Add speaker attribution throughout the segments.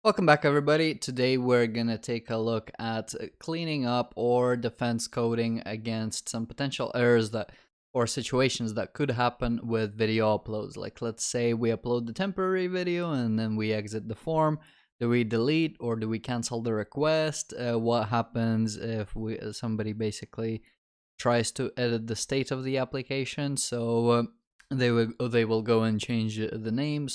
Speaker 1: Welcome back, everybody. Today we're gonna take a look at cleaning up or defense coding against some potential errors or situations that could happen with video uploads. Like, let's say we upload the temporary video and then we exit the form. Do we delete or do we cancel the request? What happens if somebody basically tries to edit the state of the application? So they will go and change the name.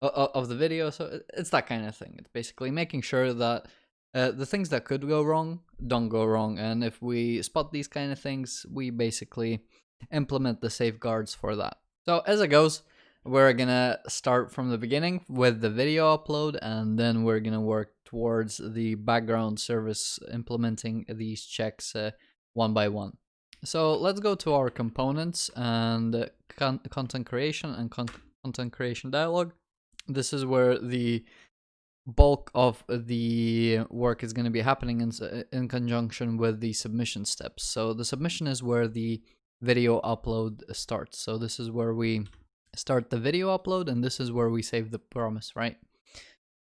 Speaker 1: Of the video, so it's that kind of thing. It's basically making sure that the things that could go wrong don't go wrong, and if we spot these kind of things, we basically implement the safeguards for that. So as it goes, we're gonna start from the beginning with the video upload, and then we're gonna work towards the background service implementing these checks one by one. So let's go to our components and content creation and content creation dialog. This is where the bulk of the work is going to be happening in conjunction with the submission steps. So the submission is where the video upload starts. So this is where we start the video upload, and this is where we save the promise, right?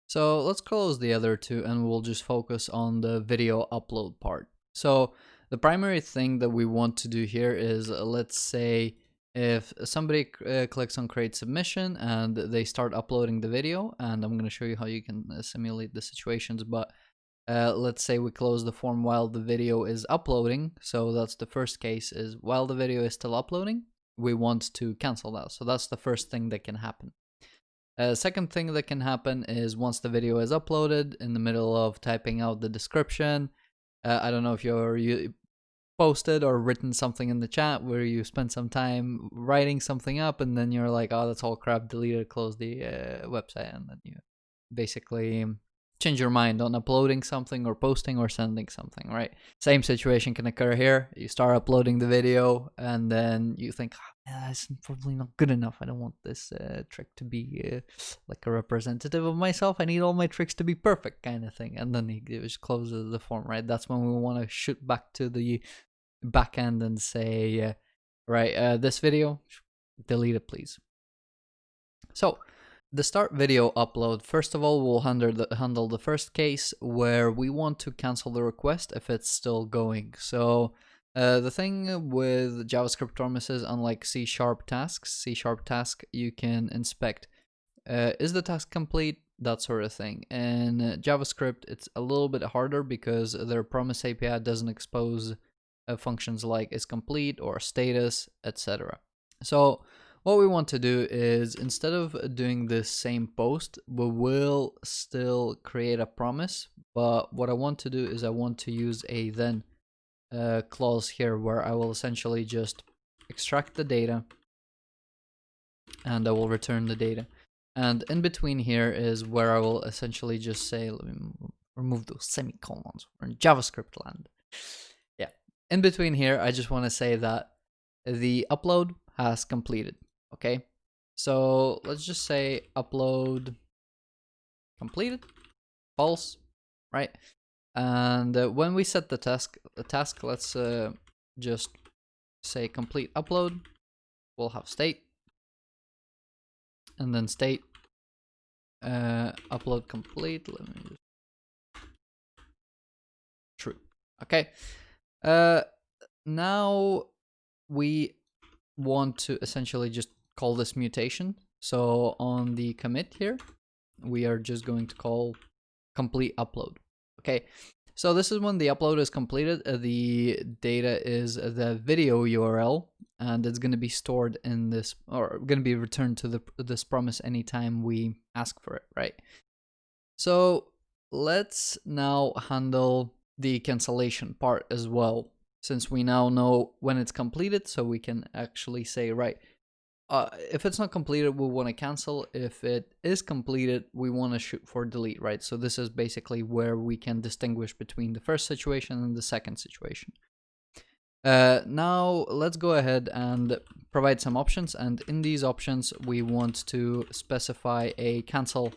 Speaker 1: So let's close the other two and we'll just focus on the video upload part. So the primary thing that we want to do here is, let's say, if somebody clicks on create submission and they start uploading the video, and I'm going to show you how you can simulate the situations, but let's say we close the form while the video is uploading. So that's the first case, is while the video is still uploading, we want to cancel that. So that's the first thing that can happen. Second thing that can happen is once the video is uploaded, in the middle of typing out the description, I don't know if you're posted or written something in the chat where you spend some time writing something up and then you're like, oh, that's all crap, delete it, close the website, and then you basically change your mind on uploading something or posting or sending something, right? Same situation can occur here. You start uploading the video and then you think, oh, that's probably not good enough. I don't want this trick to be like a representative of myself. I need all my tricks to be perfect, kind of thing. And then he just closes the form, right? That's when we want to shoot back to the backend and say, this video, delete it, please. So the start video upload, first of all, we'll handle the first case where we want to cancel the request if it's still going. So the thing with JavaScript promises, unlike C# tasks, C# task you can inspect, is the task complete, that sort of thing. In JavaScript, it's a little bit harder because their promise API doesn't expose functions like is complete or status, etc. So what we want to do is, instead of doing this same post, we will still create a promise, but what I want to do is I want to use a then clause here where I will essentially just extract the data and I will return the data. And in between here is where I will essentially just say, let me remove those semicolons. We're in JavaScript land. Yeah. In between here, I just want to say that the upload has completed. Okay. So let's just say upload completed, false, right? And when we set the task, let's just say complete upload. We'll have state. And then state upload complete. Let me just true. Okay. Now we want to essentially just call this mutation. So on the commit here, we are just going to call complete upload. Okay. So this is when the upload is completed. The data is the video URL, and it's going to be stored in this, or going to be returned to this promise anytime we ask for it, right? So let's now handle the cancellation part as well, since we now know when it's completed, so we can actually say, right, if it's not completed, we want to cancel. If it is completed, we want to shoot for delete, right? So this is basically where we can distinguish between the first situation and the second situation. Now let's go ahead and provide some options, and in these options we want to specify a cancel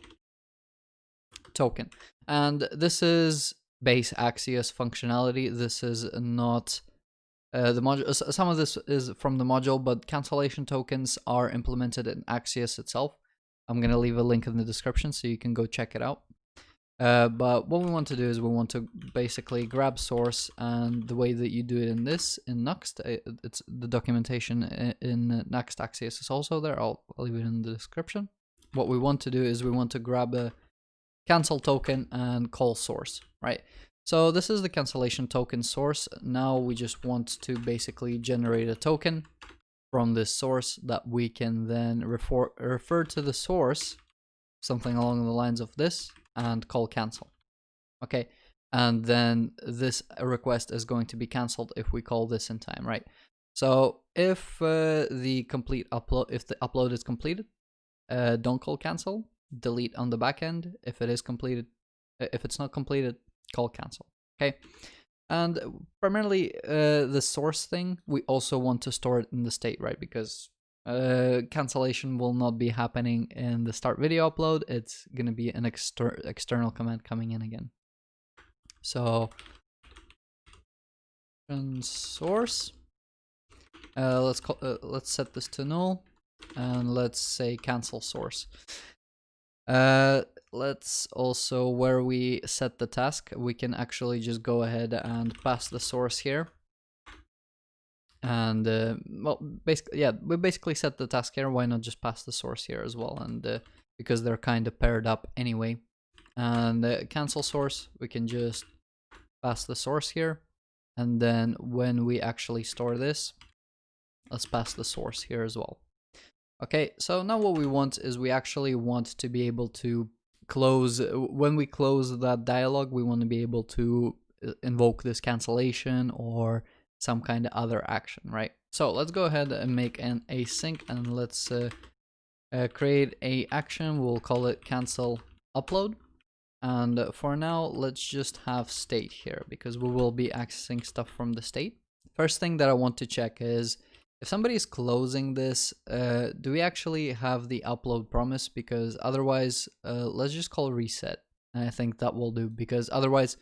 Speaker 1: token, and this is base Axios functionality. This is not the module. Some of this is from the module, but cancellation tokens are implemented in Axios itself. I'm going to leave a link in the description so you can go check it out. But what we want to do is we want to basically grab source, and the way that you do it in Nuxt, it's the documentation in Nuxt Axios is also there. I'll leave it in the description. What we want to do is we want to grab a cancel token and call source, right? So this is the cancellation token source. Now we just want to basically generate a token from this source that we can then refer to the source, something along the lines of this, and call cancel. Okay, and then this request is going to be canceled if we call this in time, right? So if the upload is completed, don't call cancel, delete on the back end. If it is completed, if it's not completed, call cancel. Okay, and primarily the source thing, we also want to store it in the state, right? Because cancellation will not be happening in the start video upload. It's going to be an external command coming in again. So source, let's set this to null, and let's say cancel source. Let's also, where we set the task, we can actually just go ahead and pass the source here. And well, basically, yeah, we basically set the task here. Why not just pass the source here as well? And because they're kind of paired up anyway. And cancel source, we can just pass the source here. And then when we actually store this, let's pass the source here as well. Okay, so now what we want is we actually want to be able to close, when we close that dialog, we want to be able to invoke this cancellation or some kind of other action, right? So let's go ahead and make an async, and let's create a action. We'll call it cancel upload. And for now, let's just have state here because we will be accessing stuff from the state. First thing that I want to check is if somebody is closing this, do we actually have the upload promise? Because otherwise, let's just call reset. And I think that will do, because otherwise,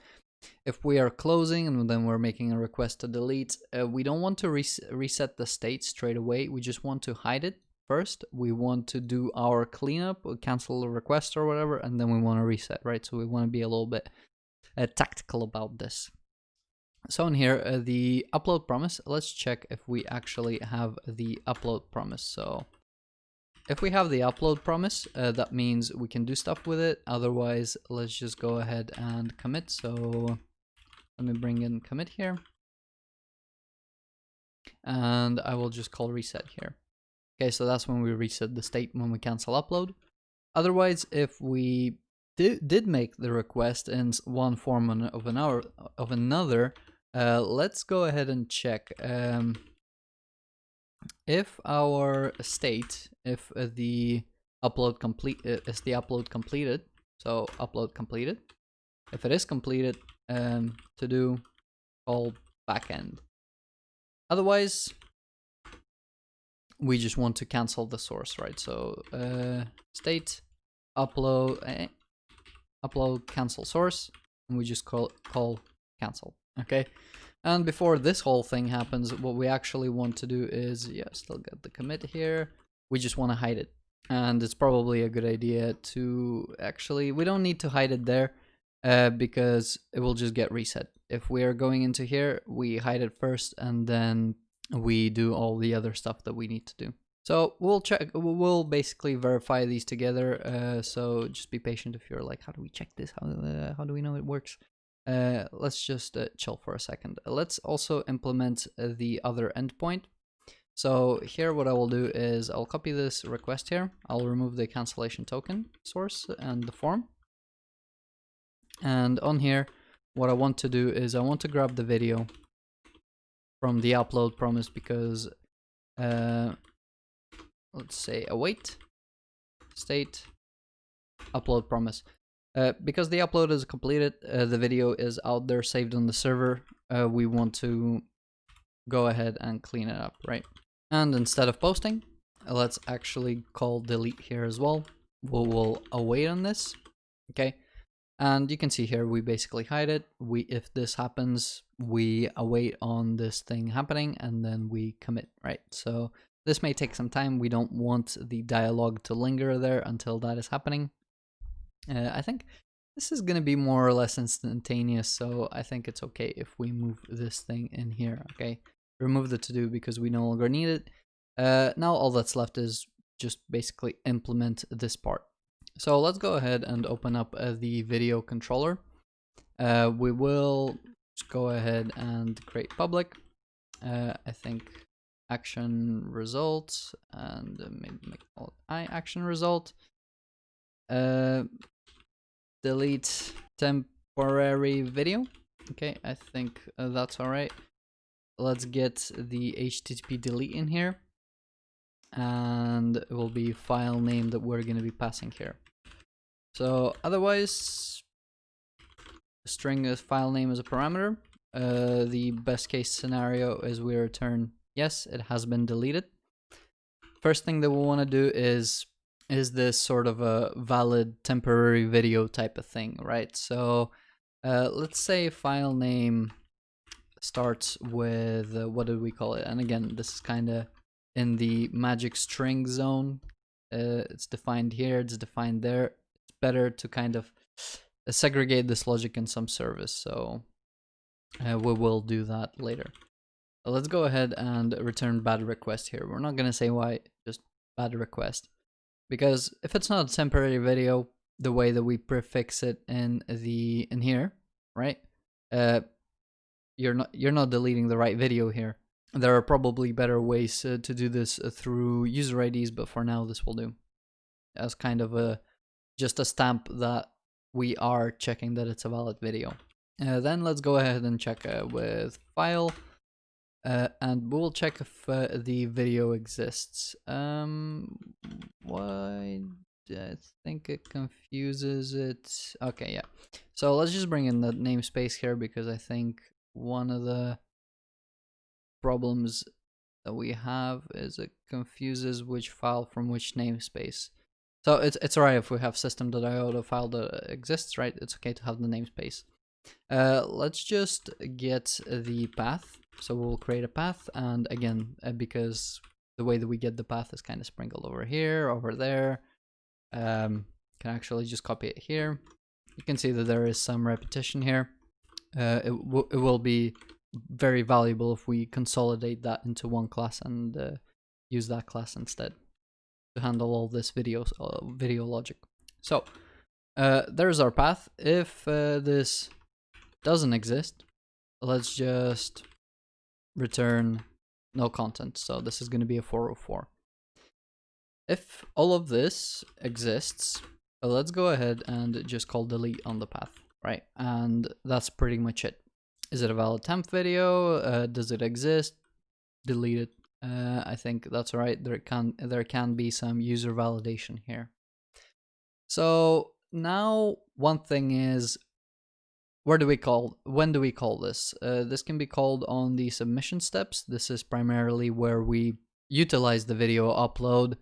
Speaker 1: if we are closing and then we're making a request to delete, we don't want to reset the state straight away. We just want to hide it first. We want to do our cleanup, cancel the request or whatever, and then we want to reset, right? So we want to be a little bit tactical about this. So in here, the upload promise, let's check if we actually have the upload promise. So if we have the upload promise, that means we can do stuff with it. Otherwise, let's just go ahead and commit. So let me bring in commit here. And I will just call reset here. Okay, so that's when we reset the state when we cancel upload. Otherwise, if we did make the request in one form of another, let's go ahead and check if our state, if the upload completed. So upload completed. If it is completed, to do call backend. Otherwise, we just want to cancel the source, right? So state upload cancel source, and we just call cancel. Okay, and before this whole thing happens, what we actually want to do is, yeah, still get the commit here. We just want to hide it, and it's probably a good idea to actually, we don't need to hide it there because it will just get reset. If we are going into here, we hide it first, and then we do all the other stuff that we need to do. So we'll basically verify these together. So just be patient if you're like, how do we check this? How do we know it works? Let's just chill for a second. Let's also implement the other endpoint. So here what I will do is I'll copy this request here. I'll remove the cancellation token source and the form. And on here, what I want to do is I want to grab the video from the upload promise, because let's say await state upload promise. Because the upload is completed, the video is out there saved on the server, we want to go ahead and clean it up, right? And instead of posting, let's actually call delete here as well. We'll await on this, okay? And you can see here, we basically hide it. If this happens, we await on this thing happening, and then we commit, right? So this may take some time. We don't want the dialogue to linger there until that is happening. I think This is going to be more or less instantaneous, so I think it's okay if we move this thing in here, okay? Remove the to-do because we no longer need it. Now all that's left is just basically implement this part. So let's go ahead and open up the video controller. We will just go ahead and create public. I think action result, and maybe make all action result. Delete temporary video. Okay, I think that's all right. Let's get the HTTP delete in here, and it will be file name that we're going to be passing here. So otherwise, string as file name as a parameter. The best case scenario is we return yes, it has been deleted. First thing that we want to do is this sort of a valid temporary video type of thing, right? So let's say file name starts with what did we call it? And again, this is kind of in the magic string zone. It's defined here, it's defined there. It's better to kind of segregate this logic in some service, so we will do that later. Let's go ahead and return bad request here. We're not gonna say why, just bad request, because if it's not a temporary video, the way that we prefix it in here, right? You're not deleting the right video here. There are probably better ways to do this through user IDs, but for now this will do as kind of just a stamp that we are checking that it's a valid video. Then let's go ahead and check with file, and we'll check if the video exists. Why? I think it confuses it. Okay, yeah. So let's just bring in the namespace here, because I think one of the problems that we have is it confuses which file from which namespace. So it's alright if we have system.io, the file that exists, right? It's okay to have the namespace. Let's just get the path. So we'll create a path, and again, because the way that we get the path is kind of sprinkled over here, over there. Can actually just copy it here. You can see that there is some repetition here. It will be very valuable if we consolidate that into one class and use that class instead to handle all this video logic. So there's our path. If this doesn't exist, let's just return no content. So this is going to be a 404. If all of this exists, let's go ahead and just call delete on the path, right? And that's pretty much it. Is it a valid temp video? Does it exist? Delete it. I think that's right. There can be some user validation here. So now one thing is, when do we call this? This can be called on the submission steps. This is primarily where we utilize the video upload,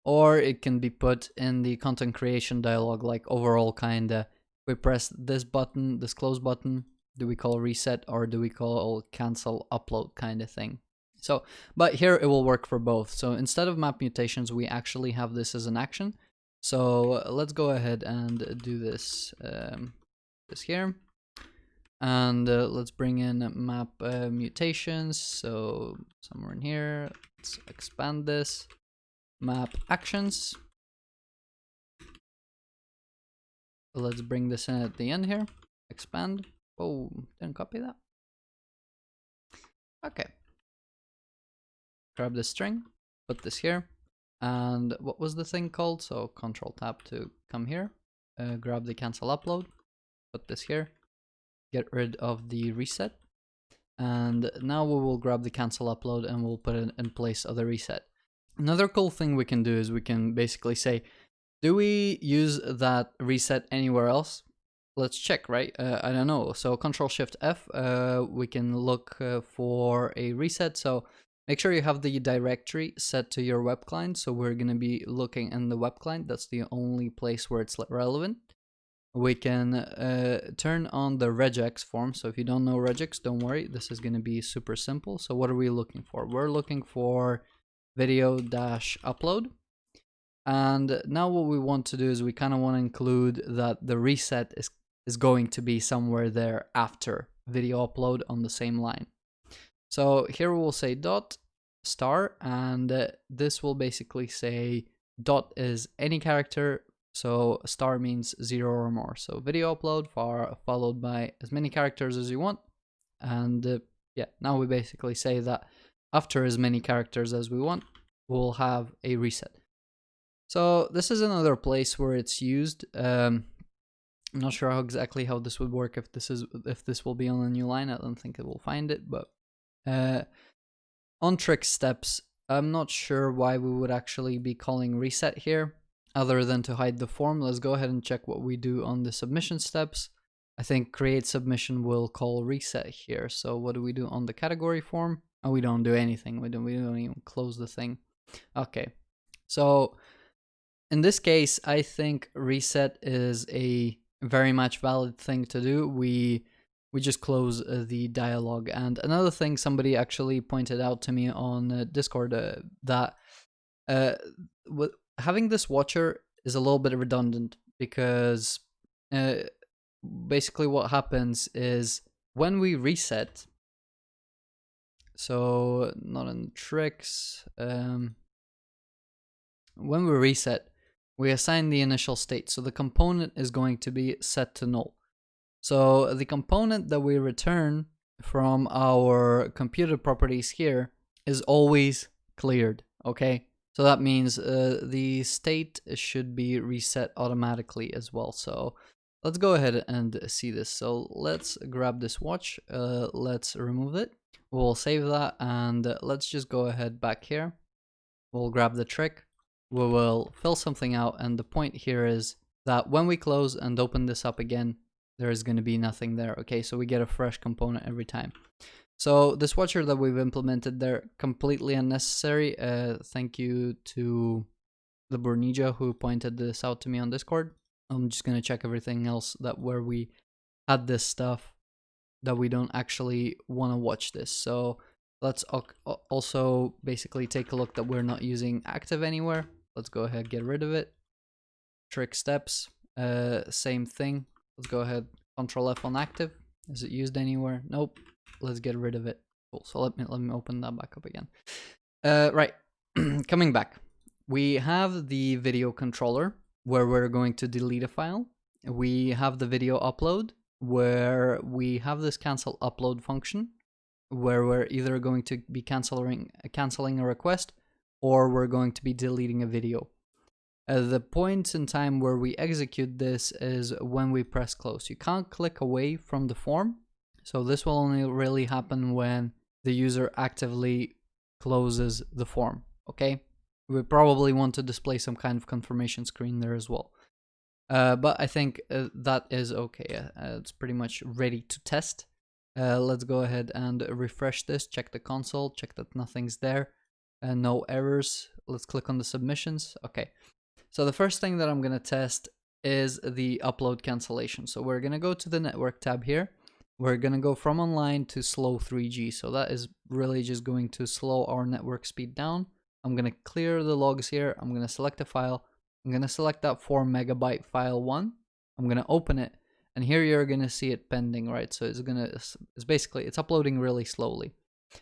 Speaker 1: or it can be put in the content creation dialog, like overall kinda. We press this button, this close button. Do we call reset, or do we call cancel upload kind of thing? So, but here it will work for both. So instead of map mutations, we actually have this as an action. So let's go ahead and do this, this here. And let's bring in map mutations. So somewhere in here, let's expand this. Map actions. Let's bring this in at the end here. Expand. Oh, didn't copy that. Okay. Grab this string, put this here. And what was the thing called? So Control Tab to come here. Grab the cancel upload, put this here. Get rid of the reset. And now we will grab the cancel upload and we'll put it in place of the reset. Another cool thing we can do is we can basically say, do we use that reset anywhere else? Let's check, right? I don't know. So Control-Shift-F, we can look for a reset. So make sure you have the directory set to your web client. So we're going to be looking in the web client. That's the only place where it's relevant. We can turn on the regex form. So if you don't know regex, don't worry. This is going to be super simple. So what are we looking for? We're looking for video-upload. And now what we want to do is we kind of want to include that the reset is going to be somewhere there after video upload on the same line. So here we'll say dot star, and this will basically say dot is any character, so star means 0 or more. So video upload followed by as many characters as you want. And yeah, now we basically say that after as many characters as we want, we'll have a reset. So this is another place where it's used. I'm not sure exactly how this would work if this will be on a new line. I don't think it will find it, but on trick steps, I'm not sure why we would actually be calling reset here, other than to hide the form. Let's go ahead and check what we do on the submission steps. I think create submission will call reset here. So what do we do on the category form? Oh, we don't do anything. We don't even close the thing. Okay, so in this case, I think reset is a very much valid thing to do. We just close the dialog. And another thing somebody actually pointed out to me on Discord, that having this watcher is a little bit redundant, because basically what happens is when we reset, so not in tricks, when we reset, we assign the initial state. So the component is going to be set to null. So the component that we return from our computed properties here is always cleared, okay? So that means the state should be reset automatically as well. So let's go ahead and see this. So let's grab this watch, let's remove it. We'll save that, and let's just go ahead back here. We'll grab the trick. We will fill something out, and the point here is that when we close and open this up again, there is going to be nothing there. Okay, so we get a fresh component every time. So this watcher that we've implemented there, completely unnecessary. Thank you to the Bornija who pointed this out to me on Discord. I'm just going to check everything else that where we had this stuff that we don't actually want to watch this. So let's also basically take a look that we're not using active anywhere. Let's go ahead, get rid of it. Trick steps, same thing. Let's go ahead, Control F on active. Is it used anywhere? Nope. Let's get rid of it. Cool. So let me open that back up again. Right. Coming back, we have the video controller where we're going to delete a file. We have the video upload where we have this cancel upload function, where we're either going to be canceling a request, or we're going to be deleting a video. The point in time where we execute this is when we press close. You can't click away from the form, so this will only really happen when the user actively closes the form, okay? We probably want to display some kind of confirmation screen there as well. But I think that is okay. It's pretty much ready to test. Let's go ahead and refresh this, check the console, check that nothing's there, and no errors. Let's click on the submissions. Okay. So the first thing that I'm going to test is the upload cancellation. So we're going to go to the network tab here. We're going to go from online to slow 3G. So that is really just going to slow our network speed down. I'm going to clear the logs here. I'm going to select a file. I'm going to select that 4 megabyte file 1. I'm going to open it. And here you're going to see it pending, right? So it's basically uploading really slowly.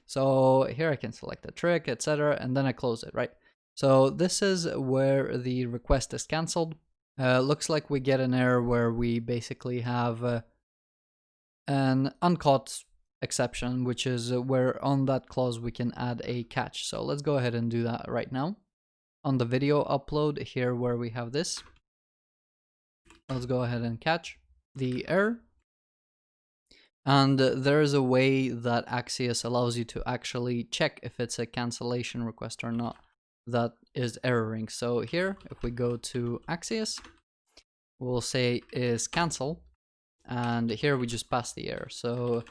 Speaker 1: So here I can select a trick, etc. And then I close it, right? So this is where the request is canceled. Looks like we get an error where we basically have an uncaught exception, which is where on that clause we can add a catch. So let's go ahead and do that right now. On the video upload here where we have this, let's go ahead and catch the error. And there is a way that Axios allows you to actually check if it's a cancellation request or not that is erroring. So here, if we go to Axios, we'll say is cancel, and here we just pass the error. So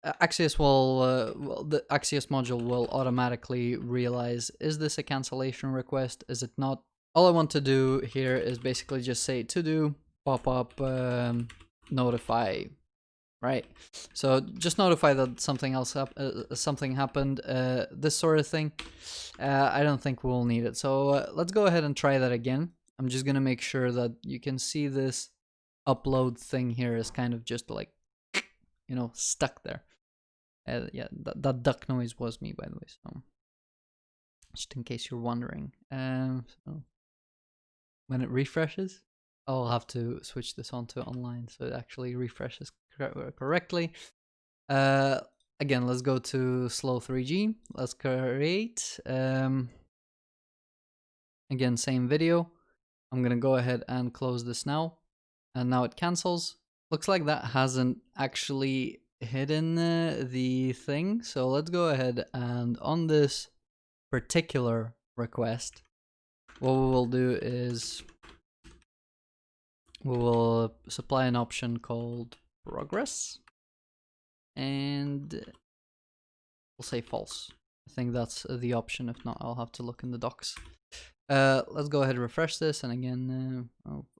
Speaker 1: Axios will, the Axios module will automatically realize, is this a cancellation request? Is it not? All I want to do here is basically just say to do pop up notify, right? So just notify that something else something happened, this sort of thing. I don't think we'll need it. So let's go ahead and try that again. I'm just gonna make sure that you can see this upload thing here is kind of just like, you know, stuck there. Yeah, that duck noise was me, by the way. So just in case you're wondering. So when it refreshes, I'll have to switch this on to online so it actually refreshes correctly. Again, let's go to slow 3G. Let's create. Again, same video. I'm gonna go ahead and close this now, and now it cancels. Looks like that hasn't actually hidden the thing. So let's go ahead and on this particular request, what we will do is we will supply an option called progress, and we'll say false. I think that's the option. If not, I'll have to look in the docs. Let's go ahead and refresh this, and again,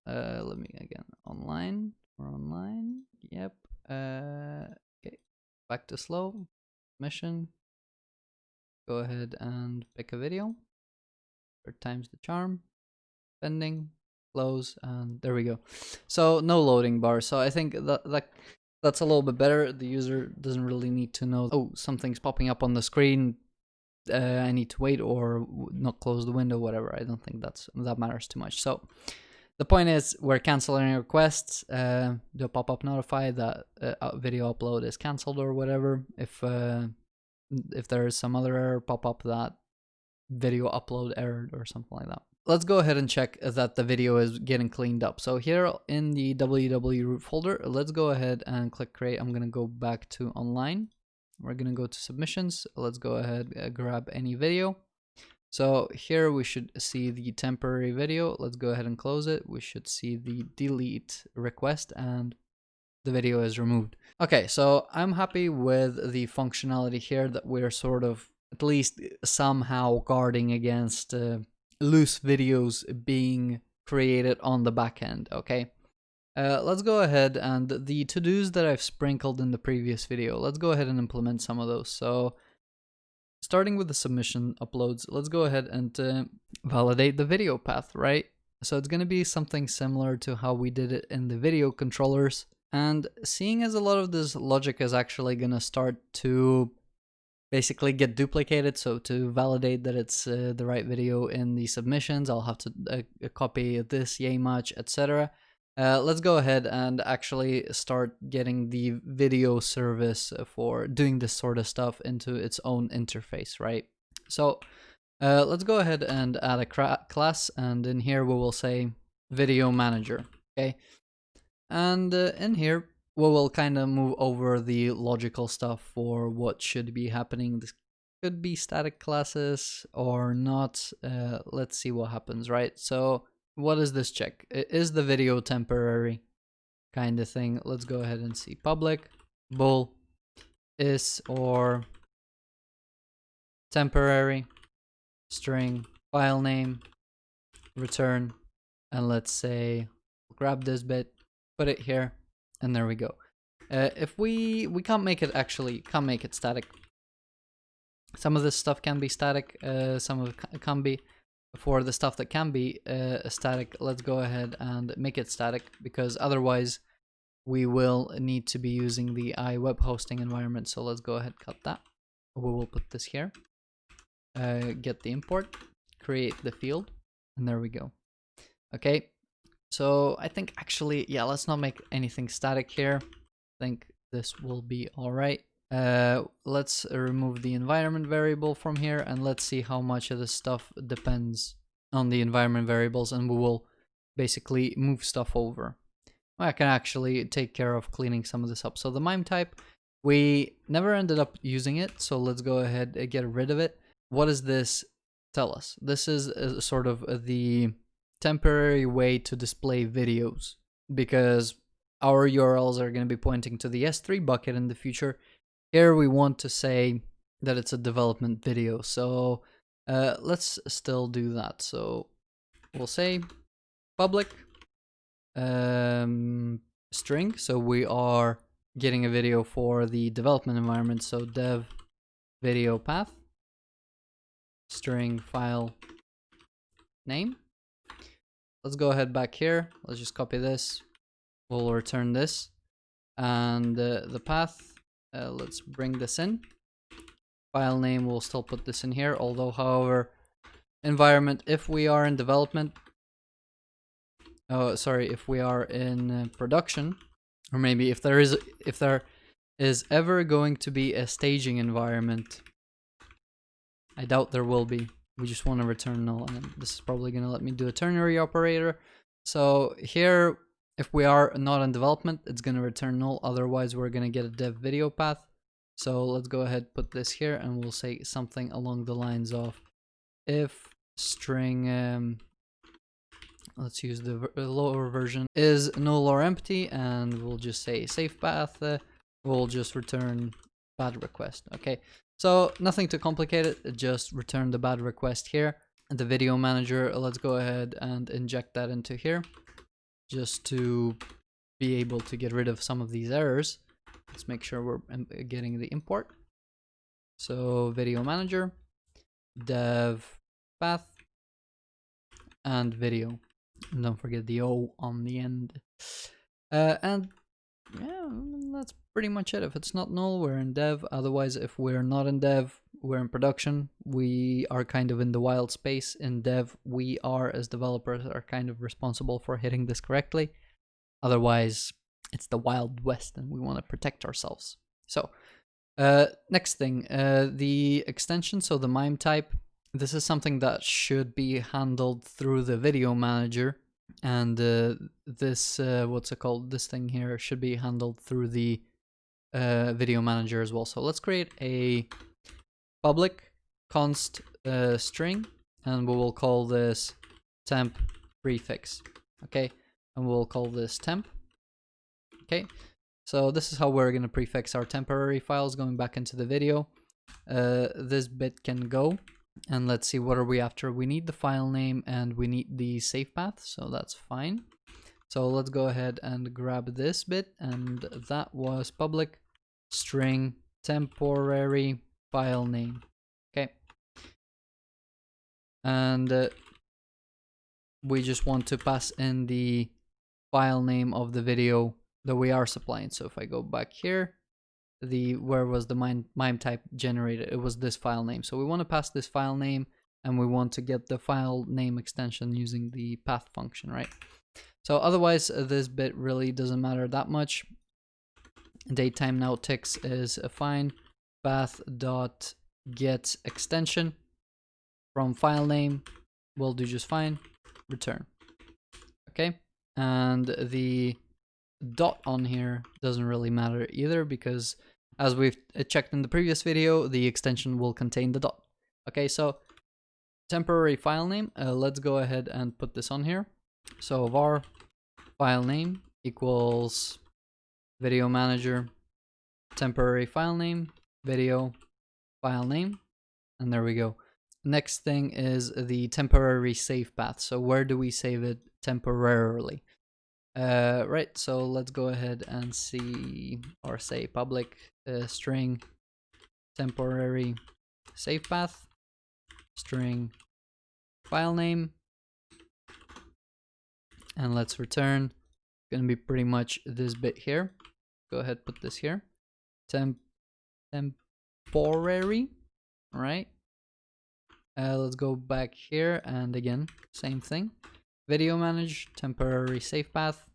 Speaker 1: let me again online. We're online. Yep. Okay. Back to slow. Mission. Go ahead and pick a video. Third time's the charm. Pending. Close, and there we go. So no loading bar. So I think that's a little bit better. The user doesn't really need to know, oh, something's popping up on the screen, I need to wait or not close the window, whatever. I don't think that matters too much. So the point is we're canceling requests. Do a pop-up notify that video upload is canceled or whatever. If there is some other error, pop up that video upload error or something like that. Let's go ahead and check that the video is getting cleaned up. So here in the www root folder, let's go ahead and click create. I'm going to go back to online. We're going to go to submissions. Let's go ahead, grab any video. So here we should see the temporary video. Let's go ahead and close it. We should see the delete request and the video is removed. Okay, so I'm happy with the functionality here that we're sort of at least somehow guarding against loose videos being created on the back end, okay? Let's go ahead and the to-dos that I've sprinkled in the previous video, let's go ahead and implement some of those. So starting with the submission uploads, let's go ahead and validate the video path, right? So it's going to be something similar to how we did it in the video controllers. And seeing as a lot of this logic is actually going to start to basically get duplicated, so to validate that it's the right video in the submissions, I'll have to copy this yay much, etc. Let's go ahead and actually start getting the video service for doing this sort of stuff into its own interface, right? So let's go ahead and add a class, and in here we will say video manager, okay? And in here we will kind of move over the logical stuff for what should be happening. This could be static classes or not. Let's see what happens, right? So what is this check? Is the video temporary kind of thing? Let's go ahead and see. Public bool is or temporary string file name return, and let's say grab this bit, put it here, and there we go. If we can't make it static. Some of this stuff can be static, some of it can be. For the stuff that can be static, let's go ahead and make it static, because otherwise we will need to be using the web hosting environment. So let's go ahead, cut that. We will put this here, get the import, create the field, and there we go. Okay, so I think actually, yeah, let's not make anything static here. I think this will be all right. Let's remove the environment variable from here, and let's see how much of this stuff depends on the environment variables, and we will basically move stuff over. I can actually take care of cleaning some of this up. So the MIME type, we never ended up using it, so let's go ahead and get rid of it. What does this tell us? This is sort of the temporary way to display videos, because our URLs are going to be pointing to the S3 bucket in the future. Here we want to say that it's a development video, so let's still do that. So we'll say public string, so we are getting a video for the development environment. So dev video path, string file name. Let's go ahead back here. Let's just copy this. We'll return this. And the path, let's bring this in. File name, we'll still put this in here. Although, however, environment, if we are in development, if we are in production, or maybe if there is ever going to be a staging environment, I doubt there will be. We just want to return null, and this is probably going to let me do a ternary operator. So here, if we are not in development, it's going to return null. Otherwise, we're going to get a dev video path. So let's go ahead, put this here, and we'll say something along the lines of if string, let's use the lower version, is null or empty, and we'll just say safe path. We'll just return bad request. Okay. So nothing too complicated, just return the bad request here. And the video manager, let's go ahead and inject that into here just to be able to get rid of some of these errors. Let's make sure we're getting the import. So video manager, dev path, and video. And don't forget the O on the end. And yeah, that's pretty much it. If it's not null, we're in dev. Otherwise, if we're not in dev, we're in production. We are kind of in the wild space. In dev, we are, as developers, are kind of responsible for hitting this correctly. Otherwise, it's the Wild West and we want to protect ourselves. So, next thing, the extension, so the MIME type. This is something that should be handled through the video manager. And this, what's it called? This thing here should be handled through the video manager as well. So let's create a public const string, and we will call this temp prefix. Okay, and we'll call this temp. Okay, so this is how we're going to prefix our temporary files going back into the video. This bit can go. And let's see, what are we after? We need the file name and we need the safe path, so that's fine. So let's go ahead and grab this bit, and that was public string temporary file name. Okay. And we just want to pass in the file name of the video that we are supplying. So if I go back here, where was the MIME type generated? It was this file name. So we want to pass this file name, and we want to get the file name extension using the path function, right? So otherwise, this bit really doesn't matter that much. Datetime now ticks is fine. Path dot get extension from file name will do just fine. Return. Okay, and the dot on here doesn't really matter either, because as we've checked in the previous video, the extension will contain the dot. Okay, so temporary file name, let's go ahead and put this on here. So var file name equals video manager temporary file name video file name, and there we go. Next thing is the temporary save path. So where do we save it temporarily? Right, so let's go ahead and see, or say public string temporary save path string file name, and let's return. It's gonna be pretty much this bit here. Go ahead, put this here. Temporary, right? Let's go back here, and again, same thing. Video manage temporary save path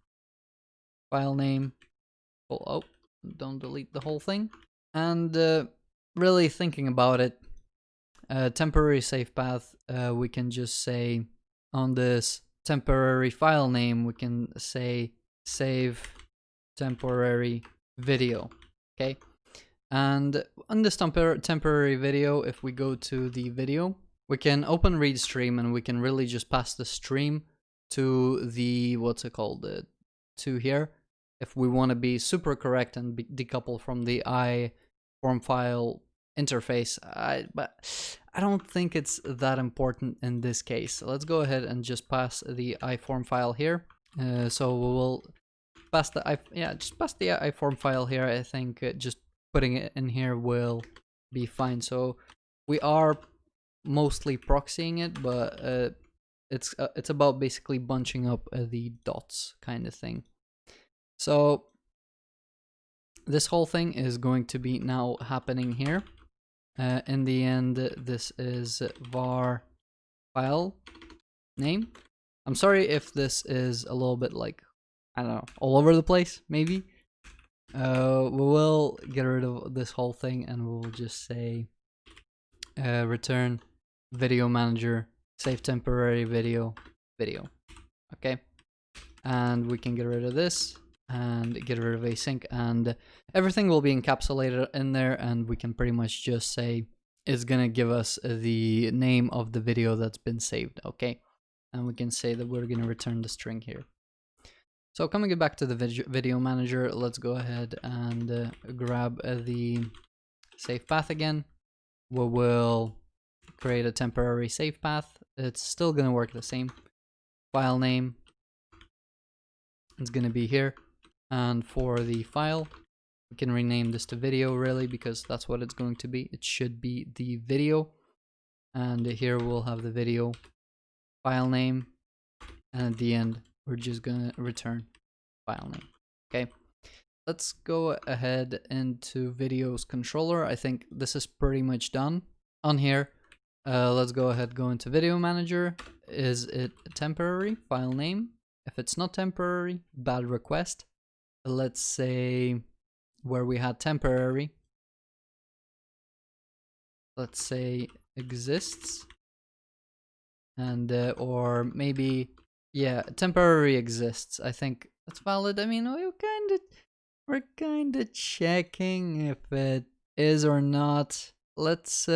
Speaker 1: file name. Oh, don't delete the whole thing. And really thinking about it, temporary save path, we can just say on this temporary file name, we can say save temporary video. Okay, and on this temporary video, if we go to the video, we can open ReadStream, and we can really just pass the stream to the, what's it called, to here, if we want to be super correct and decouple from the iForm file interface. But I don't think it's that important in this case. So let's go ahead and just pass the iForm file here. So we will pass the iForm file here. I think just putting it in here will be fine. So we are mostly proxying it, but it's about basically bunching up the dots kind of thing. So this whole thing is going to be now happening here. In the end, this is var file name. I'm sorry if this is a little bit like, I don't know, all over the place, maybe. We will get rid of this whole thing and we'll just say return video manager, save temporary video. Okay, and we can get rid of this and get rid of async, and everything will be encapsulated in there, and we can pretty much just say it's gonna give us the name of the video that's been saved. Okay, and we can say that we're gonna return the string here. So coming back to the video manager, let's go ahead and grab the save path again. We will create a temporary save path. It's still gonna work the same. File name, it's gonna be here. And for the file, we can rename this to video really, because that's what it's going to be. It should be the video. And here we'll have the video file name. And at the end, we're just gonna return file name. Okay, let's go ahead into videos controller. I think this is pretty much done on here. Let's go into video manager. Is it temporary? File name. If it's not temporary, bad request. Let's say where we had temporary, let's say exists, and or maybe, yeah, temporary exists. I think that's valid. I mean, we're kind of checking if it is or not. Let's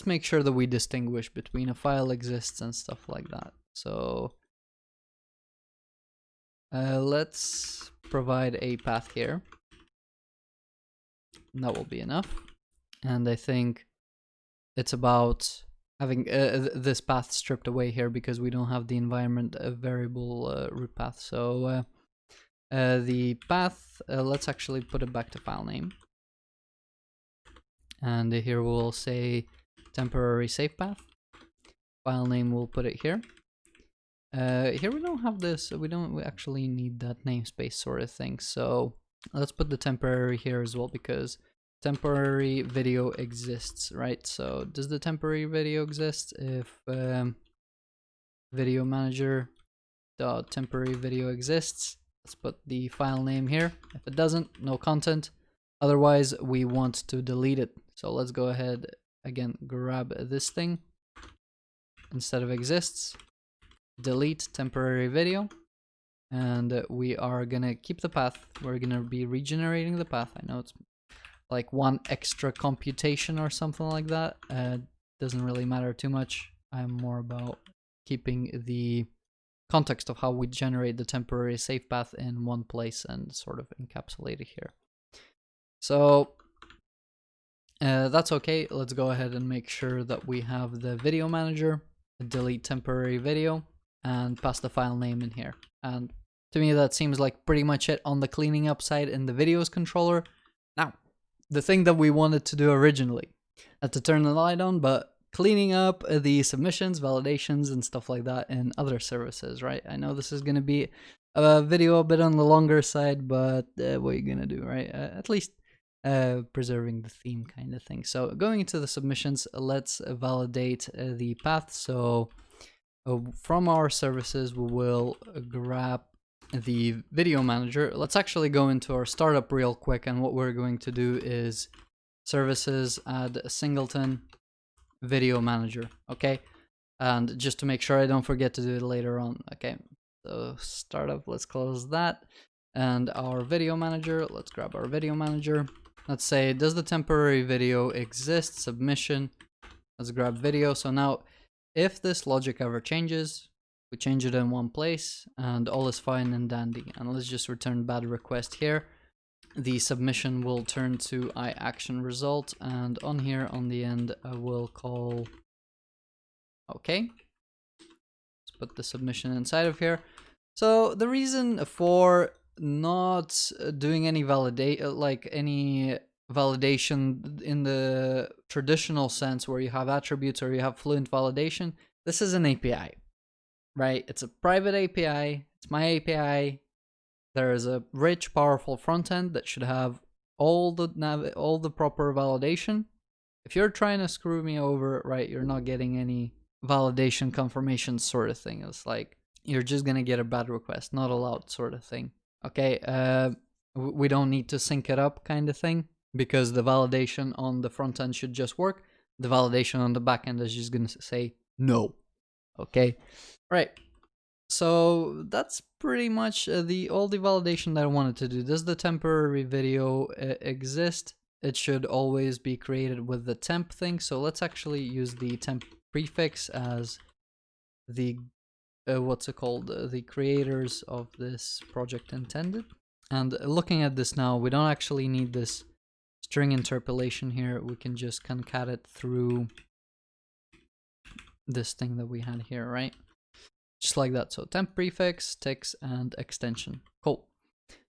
Speaker 1: make sure that we distinguish between a file exists and stuff like that. So let's provide a path here. And that will be enough. And I think it's about having this path stripped away here because we don't have the environment variable root path. So the path, let's actually put it back to file name. And here we'll say temporary save path. File name, we'll put it here. Here we don't have this, we actually need that namespace sort of thing. So let's put the temporary here as well, because temporary video exists, right? So does the temporary video exist? If video manager dot temporary video exists, let's put the file name here. If it doesn't, no content. Otherwise, we want to delete it. So let's go ahead again, grab this thing instead of exists. Delete temporary video, and we are gonna keep the path. We're gonna be regenerating the path. I know it's like one extra computation or something like that. Doesn't really matter too much. I'm more about keeping the context of how we generate the temporary save path in one place and sort of encapsulate it here. So that's okay. Let's go ahead and make sure that we have the video manager, delete temporary video, and pass the file name in here. And to me, that seems like pretty much it on the cleaning up side in the videos controller. Now, the thing that we wanted to do originally, not to turn the light on, but cleaning up the submissions, validations, and stuff like that in other services, right? I know this is going to be a video a bit on the longer side, but what are you going to do, right? At least preserving the theme kind of thing. So going into the submissions, let's validate the path. So from our services, we will grab the video manager. Let's actually go into our startup real quick, and what we're going to do is services add a singleton video manager. Okay, and just to make sure I don't forget to do it later on. Okay, so startup, let's close that, and our video manager, let's grab our video manager. Let's say, does the temporary video exist? Submission, let's grab video. So now if this logic ever changes, we change it in one place and all is fine and dandy. And let's just return bad request here. The submission will turn to iAction result, and on here on the end I will call okay. Let's put the submission inside of here. So the reason for not doing any validation in the traditional sense where you have attributes or you have fluent validation, this is an API, right? It's a private API. It's my API. There is a rich, powerful front end that should have all the proper validation. If you're trying to screw me over, right, you're not getting any validation confirmation sort of thing. It's like you're just gonna get a bad request, not allowed sort of thing. Okay, we don't need to sync it up kind of thing, because the validation on the front end should just work. The validation on the back end is just gonna say no. Okay, right. So that's pretty much all the validation that I wanted to do. Does the temporary video exist? It should always be created with the temp thing. So let's actually use the temp prefix as the what's it called? The creators of this project intended. And looking at this now, we don't actually need this string interpolation here. We can just concat it through this thing that we had here, right? Just like that. So temp prefix, ticks, and extension. Cool.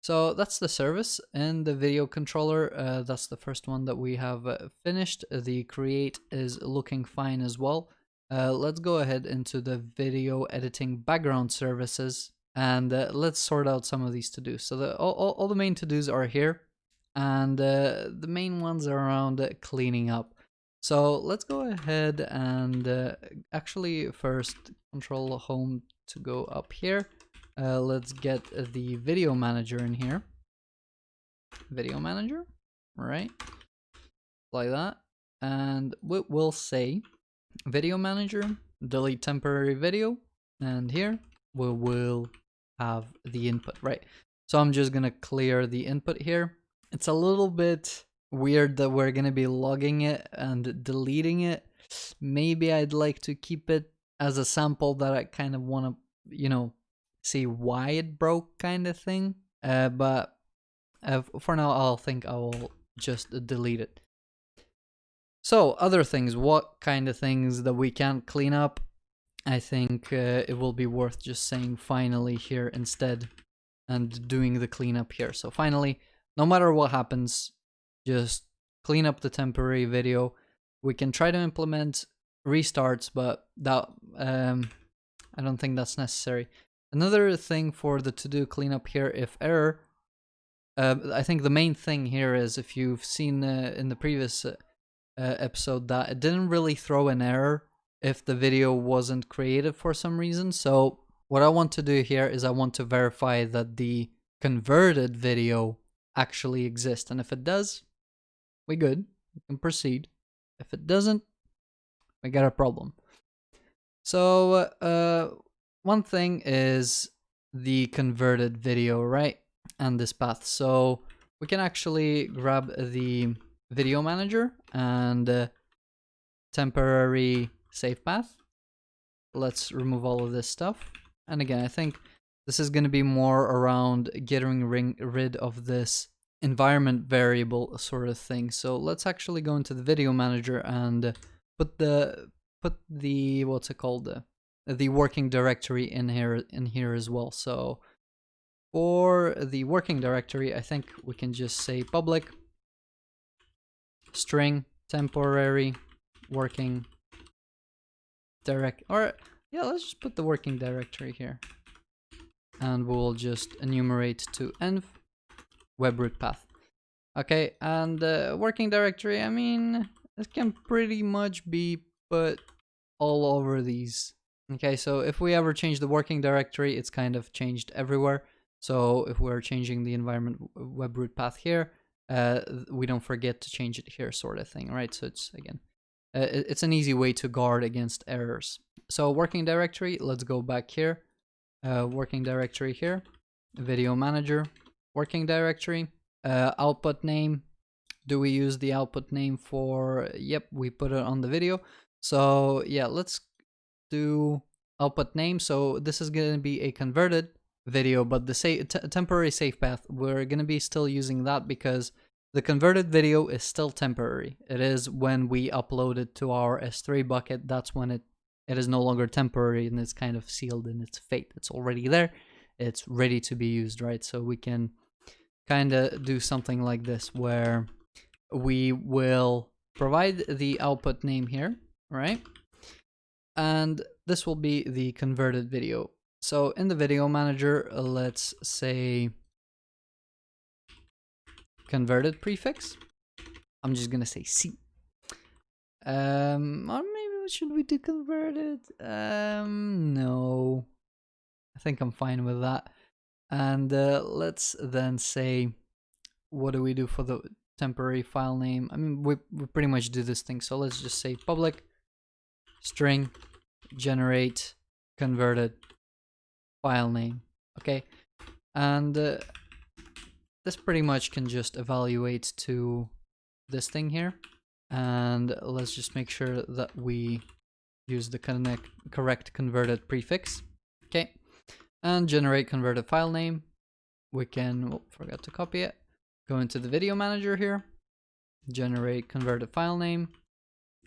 Speaker 1: So that's the service in the video controller. That's the first one that we have finished. The create is looking fine as well. Let's go ahead into the video editing background services, and let's sort out some of these to-dos. So all the main to-dos are here, and the main ones are around cleaning up. So let's go ahead and actually first control home to go up here. Let's get the video manager in here. Video manager, right? Like that. And we'll say video manager, delete temporary video. And here we will have the input, right? So I'm just gonna clear the input here. It's a little bit weird that we're gonna be logging it and deleting it. Maybe I'd like to keep it as a sample that I kind of want to, you know, see why it broke kind of thing. But for now, I'll think I will just delete it. So other things, what kind of things that we can clean up? I think it will be worth just saying finally here instead and doing the cleanup here. So finally, no matter what happens, just clean up the temporary video. We can try to implement restarts, but that I don't think that's necessary. Another thing for the to-do cleanup here, IfError, I think the main thing here is, if you've seen in the previous episode, that it didn't really throw an error if the video wasn't created for some reason. So what I want to do here is I want to verify that the converted video actually exists, and if it does, we good, we can proceed. If it doesn't, we got a problem. So one thing is the converted video, right? And this path. So we can actually grab the video manager and temporary save path. Let's remove all of this stuff. And again, I think this is going to be more around getting rid of this environment variable sort of thing. So let's actually go into the video manager and put the what's it called, the working directory in here as well. So for the working directory, I think we can just say public string temporary working direct, or yeah, let's just put the working directory here, and we'll just enumerate to env web root path. Okay, and working directory, I mean, it can pretty much be put all over these. Okay, so if we ever change the working directory, it's kind of changed everywhere. So if we're changing the environment web root path here, we don't forget to change it here, sort of thing, right? So it's, again, it's an easy way to guard against errors. So working directory, let's go back here. Working directory here, video manager, working directory, output name. Do we use the output name for, yep, we put it on the video. So yeah, let's do output name. So this is going to be a converted video, but the temporary save path, we're going to be still using that because the converted video is still temporary. It is when we upload it to our S3 bucket, that's when it is no longer temporary and it's kind of sealed in its fate. It's already there. it's ready to be used, right? So we can kind of do something like this where we will provide the output name here, right? And this will be the converted video. So in the video manager, let's say converted prefix. I'm just gonna say C. Or maybe should we do converted? No. I think I'm fine with that. And let's then say, what do we do for the temporary file name? I mean, we pretty much do this thing. So let's just say public string generate converted file name. Okay. And this pretty much can just evaluate to this thing here. And let's just make sure that we use the correct converted prefix. Okay. And generate converted file name. We can, forgot to copy it. Go into the video manager here. Generate converted file name.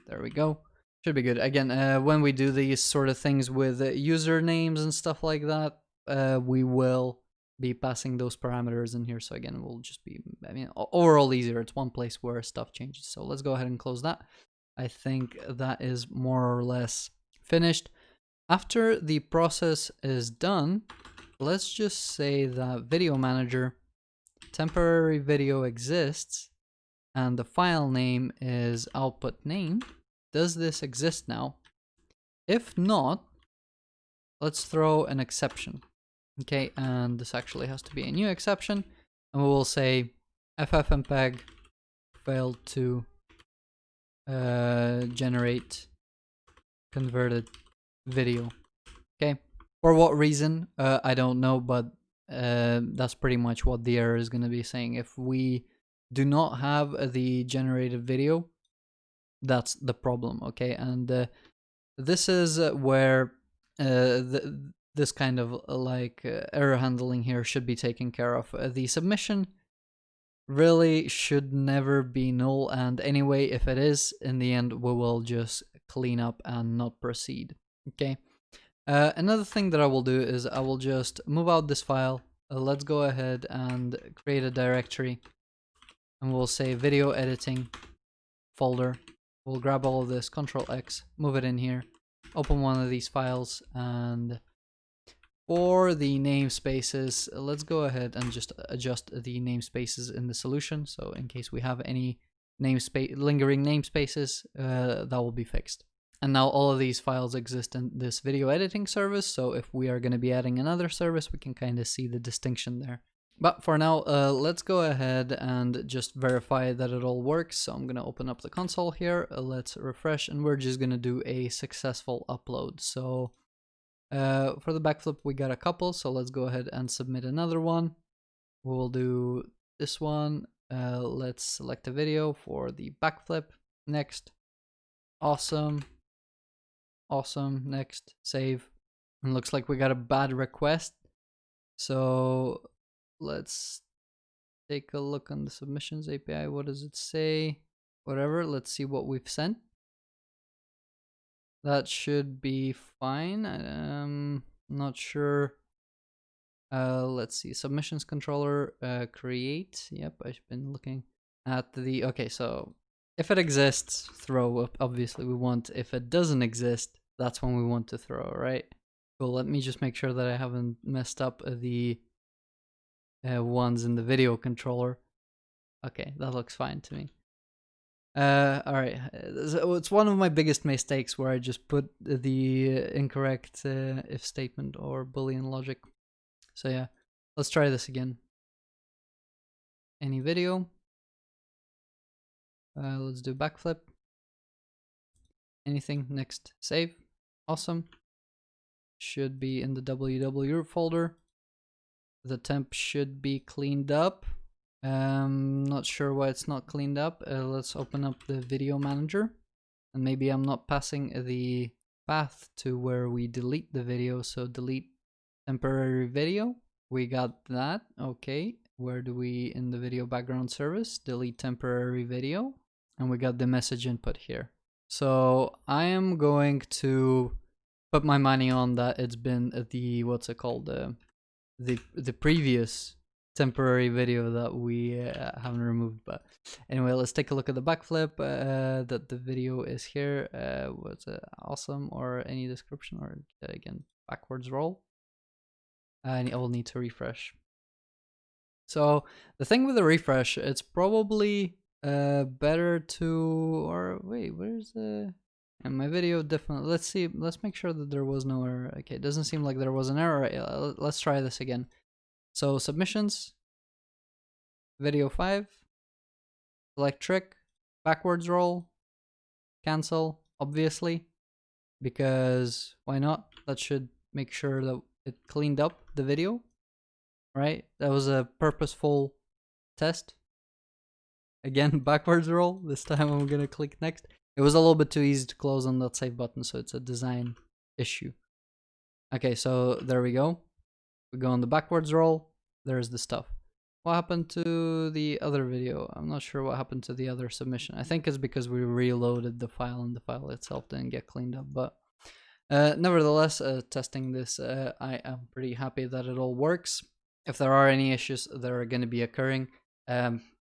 Speaker 1: There we go. Should be good. Again, when we do these sort of things with usernames and stuff like that, we will be passing those parameters in here. So again, it will just be, I mean, overall easier. It's one place where stuff changes. So let's go ahead and close that. I think that is more or less finished. After the process is done, let's just say that video manager temporary video exists and the file name is output name. Does this exist now? If not, let's throw an exception. Okay, and this actually has to be a new exception, and we will say ffmpeg failed to generate converted video. Okay, for what reason? I don't know, but that's pretty much what the error is going to be saying. If we do not have the generated video, that's the problem. Okay, and this is where this kind of like error handling here should be taken care of. The submission really should never be null, and anyway, if it is, in the end we will just clean up and not proceed. Okay. Another thing that I will do is I will just move out this file. Let's go ahead and create a directory, and we'll say video editing folder. We'll grab all of this, Control X, move it in here, open one of these files, and for the namespaces, let's go ahead and just adjust the namespaces in the solution. So in case we have any lingering namespaces, that will be fixed. And now all of these files exist in this video editing service. So if we are going to be adding another service, we can kind of see the distinction there. But for now, let's go ahead and just verify that it all works. So I'm going to open up the console here. Let's refresh, and we're just going to do a successful upload. So for the backflip, we got a couple. So let's go ahead and submit another one. We'll do this one. Let's select a video for the backflip. Next. Awesome. Awesome. Next. Save. And looks like we got a bad request. So let's take a look on the submissions API. What does it say? Whatever. Let's see what we've sent. That should be fine. I'm not sure. Let's see. Submissions controller, create. Yep, I've been looking at the... Okay, so if it exists, throw up. Obviously, we want. If it doesn't exist, that's when we want to throw, right? Cool. Let me just make sure that I haven't messed up the ones in the video controller. Okay, that looks fine to me. Alright, it's one of my biggest mistakes where I just put the incorrect if statement or Boolean logic. So yeah, let's try this again. Any video. Let's do backflip. Anything, next, save. Awesome. Should be in the www folder. The temp should be cleaned up. Not sure why it's not cleaned up. Let's open up the video manager, and maybe I'm not passing the path to where we delete the video. So delete temporary video. We got that. Okay, where do we, in the video background service, delete temporary video, and we got the message input here. So I am going to put my money on that it's been the, what's it called, the previous temporary video that we haven't removed. But anyway, let's take a look at the backflip. That the video is here. Was it awesome or any description, or again backwards roll? And I'll need to refresh. So the thing with the refresh, it's probably better to, or wait, where's the, and my video definitely, let's see, let's make sure that there was no error. Okay, it doesn't seem like there was an error. Let's try this again. So submissions, video 5, select trick, backwards roll, cancel, obviously, because why not? That should make sure that it cleaned up the video, right? That was a purposeful test. Again, backwards roll. This time I'm gonna click next. It was a little bit too easy to close on that save button, so it's a design issue. Okay, so there we go. We go on the backwards roll. There's the stuff. What happened to the other video? I'm not sure what happened to the other submission. I think it's because we reloaded the file and the file itself didn't get cleaned up. But nevertheless, testing this, I am pretty happy that it all works. If there are any issues that are going to be occurring,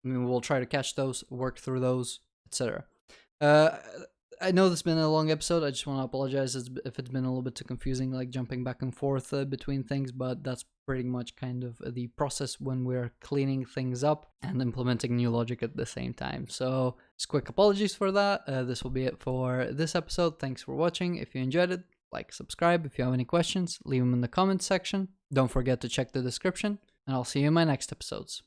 Speaker 1: we'll try to catch those, work through those, etc. I know this has been a long episode. I just want to apologize if it's been a little bit too confusing, like jumping back and forth between things, but that's pretty much kind of the process when we're cleaning things up and implementing new logic at the same time. So just quick apologies for that. This will be it for this episode. Thanks for watching. If you enjoyed it, like, subscribe. If you have any questions, leave them in the comments section. Don't forget to check the description, and I'll see you in my next episodes.